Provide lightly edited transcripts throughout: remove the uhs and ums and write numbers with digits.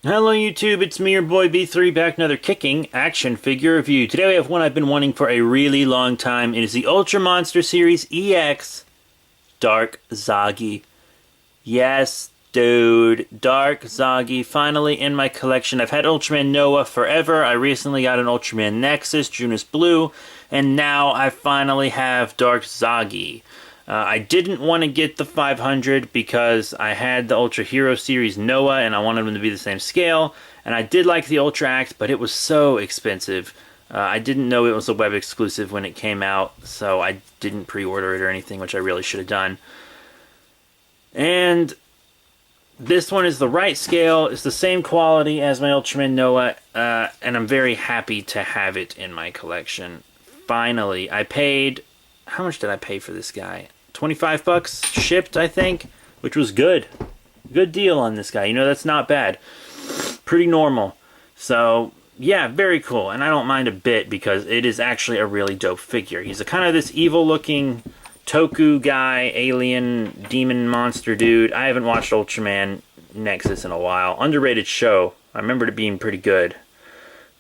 Hello YouTube, it's me, your boy B3, back another kicking action figure review. Today we have one I've been wanting for a really long time. It is the Ultra Monster Series EX Dark Zagi. Yes, dude, Dark Zagi finally in my collection. I've had Ultraman Noah forever. I recently got an Ultraman Nexus, Junus Blue, and now I finally have Dark Zagi. I didn't want to get the 500 because I had the Ultra Hero Series Noah and I wanted them to be the same scale. And I did like the Ultra Act, but it was so expensive. I didn't know it was a web exclusive when it came out, so I didn't pre-order it or anything, which I really should have done. And this one is the right scale. It's the same quality as my Ultraman Noah, and I'm very happy to have it in my collection. Finally, I paid... How much did I pay for this guy? 25 bucks shipped, I think, which was good. Good deal on this guy. You know, that's not bad. Pretty normal. So, yeah, very cool. And I don't mind a bit because it is actually a really dope figure. He's a kind of this evil-looking Toku guy, alien, demon monster dude. I haven't watched Ultraman Nexus in a while. Underrated show. I remember it being pretty good.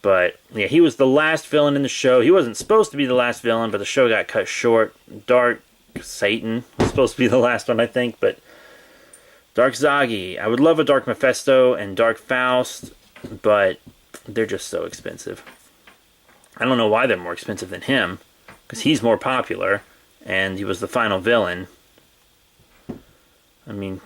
But, yeah, he was the last villain in the show. He wasn't supposed to be the last villain, but the show got cut short. Dark Satan was supposed to be the last one, I think, but Dark Zagi. I would love a Dark Mephisto and Dark Faust, but they're just so expensive. I don't know why they're more expensive than him, because he's more popular, and he was the final villain. I mean...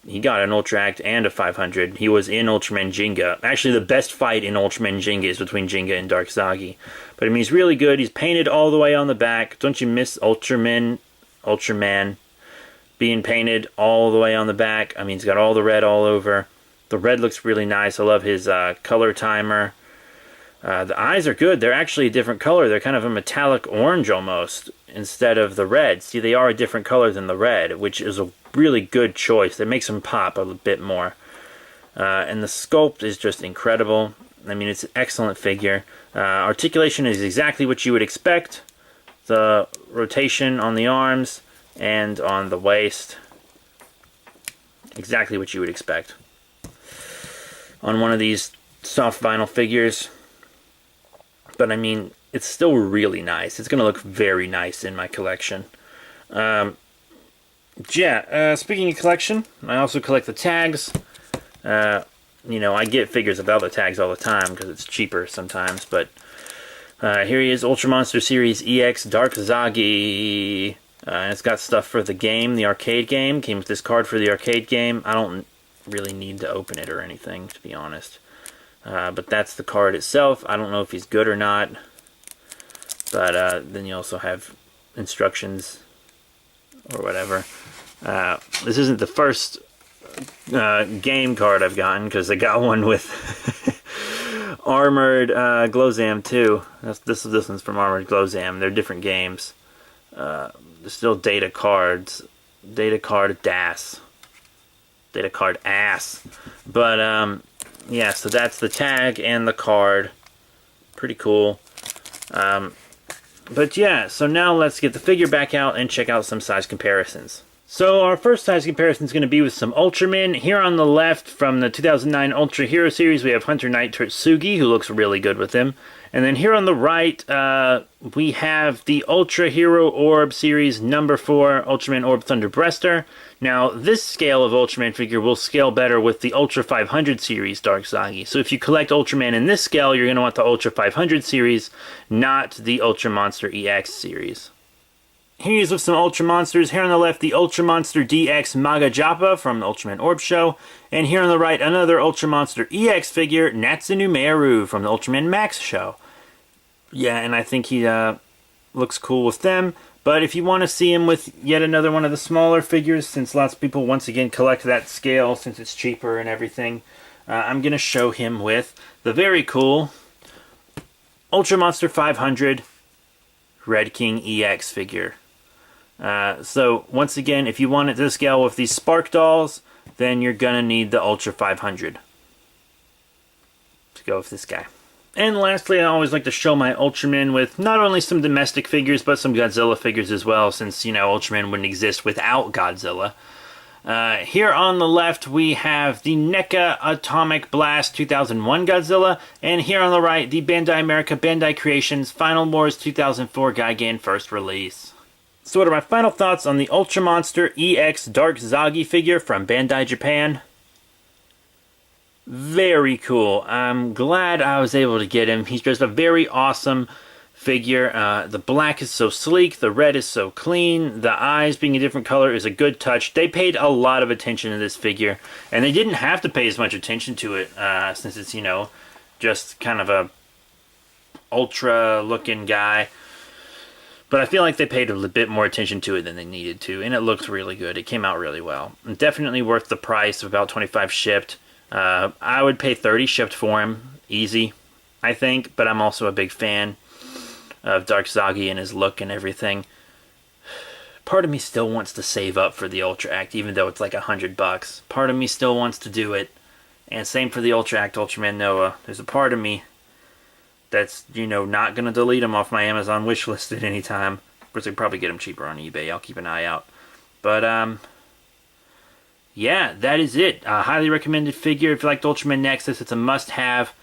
He got an Ultra Act and a 500. He was in Ultraman Jinga. Actually, the best fight in Ultraman Jinga is between Jinga and Dark Zagi. But I mean, he's really good. He's painted all the way on the back. Don't you miss Ultraman being painted all the way on the back? I mean, he's got all the red all over. The red looks really nice. I love his color timer. The eyes are good. They're actually a different color. They're kind of a metallic orange almost instead of the red. See, they are a different color than the red, which is a really good choice. That makes them pop a bit more. And the sculpt is just incredible. I mean, it's an excellent figure. Articulation is exactly what you would expect. The rotation on the arms and on the waist. Exactly what you would expect on one of these soft vinyl figures. But I mean, it's still really nice. It's going to look very nice in my collection. Speaking of collection, I also collect the tags. You know, I get figures without the tags all the time because it's cheaper sometimes. But here he is, Ultra Monster Series EX Dark Zagi. And it's got stuff for the game, the arcade game. Came with this card for the arcade game. I don't really need to open it or anything, to be honest. But that's the card itself. I don't know if he's good or not. But then you also have instructions or whatever. This isn't the first game card I've gotten, because I got one with Armored Glowzam too. This one's from Armored Glowzam. They're different games. They're still data cards. Data card DAS. Data card ass. But yeah, so that's the tag and the card. Pretty cool. But yeah, so now let's get the figure back out and check out some size comparisons. So our first size comparison is going to be with some Ultramen. Here on the left, from the 2009 Ultra Hero Series, we have Hunter Knight Tsugi, who looks really good with him. And then here on the right, we have the Ultra Hero Orb Series number 4 Ultraman Orb Thunder Breaster. Now, this scale of Ultraman figure will scale better with the Ultra 500 series Dark Zagi. So if you collect Ultraman in this scale, you're going to want the Ultra 500 series, not the Ultra Monster EX series. Here is with some Ultra Monsters. Here on the left, the Ultra Monster DX Maga Japa from the Ultraman Orb Show. And here on the right, another Ultra Monster EX figure, Natsunu Mearu from the Ultraman Max Show. Yeah, and I think he looks cool with them. But if you want to see him with yet another one of the smaller figures, since lots of people once again collect that scale since it's cheaper and everything, I'm going to show him with the very cool Ultra Monster 500 Red King EX figure. So once again, if you want it to scale with these Spark dolls, then you're going to need the Ultra 500 to go with this guy. And lastly, I always like to show my Ultraman with not only some domestic figures, but some Godzilla figures as well, since, you know, Ultraman wouldn't exist without Godzilla. Here on the left, we have the NECA Atomic Blast 2001 Godzilla, and here on the right, the Bandai America Bandai Creations Final Wars 2004 Gigan first release. So what are my final thoughts on the Ultra Monster EX Dark Zagi figure from Bandai Japan? Very cool. I'm glad I was able to get him. He's just a very awesome figure. The black is so sleek, the red is so clean, the eyes being a different color is a good touch. They paid a lot of attention to this figure, and they didn't have to pay as much attention to it, since it's, you know, just kind of a ultra looking guy. But I feel like they paid a bit more attention to it than they needed to, and it looks really good. It came out really well. And definitely worth the price of about $25 shipped. I would pay $30 shipped for him, easy, I think, but I'm also a big fan of Dark Zagi and his look and everything. Part of me still wants to save up for the Ultra Act, even though it's like $100. Part of me still wants to do it, and same for the Ultra Act Ultraman Noah. There's a part of me that's, you know, not going to delete him off my Amazon wish list at any time. Of course, I could probably get him cheaper on eBay. I'll keep an eye out. But, yeah, that is it. Highly recommended figure. If you like the Ultraman Nexus, it's a must-have.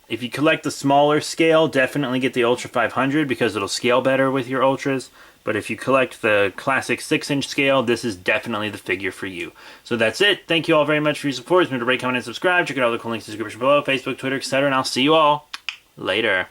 If you collect the smaller scale, definitely get the Ultra 500 because it'll scale better with your Ultras. But if you collect the classic 6-inch scale, this is definitely the figure for you. So that's it. Thank you all very much for your support. Remember to rate, comment, and subscribe. Check out all the cool links in the description below, Facebook, Twitter, etc. And I'll see you all later.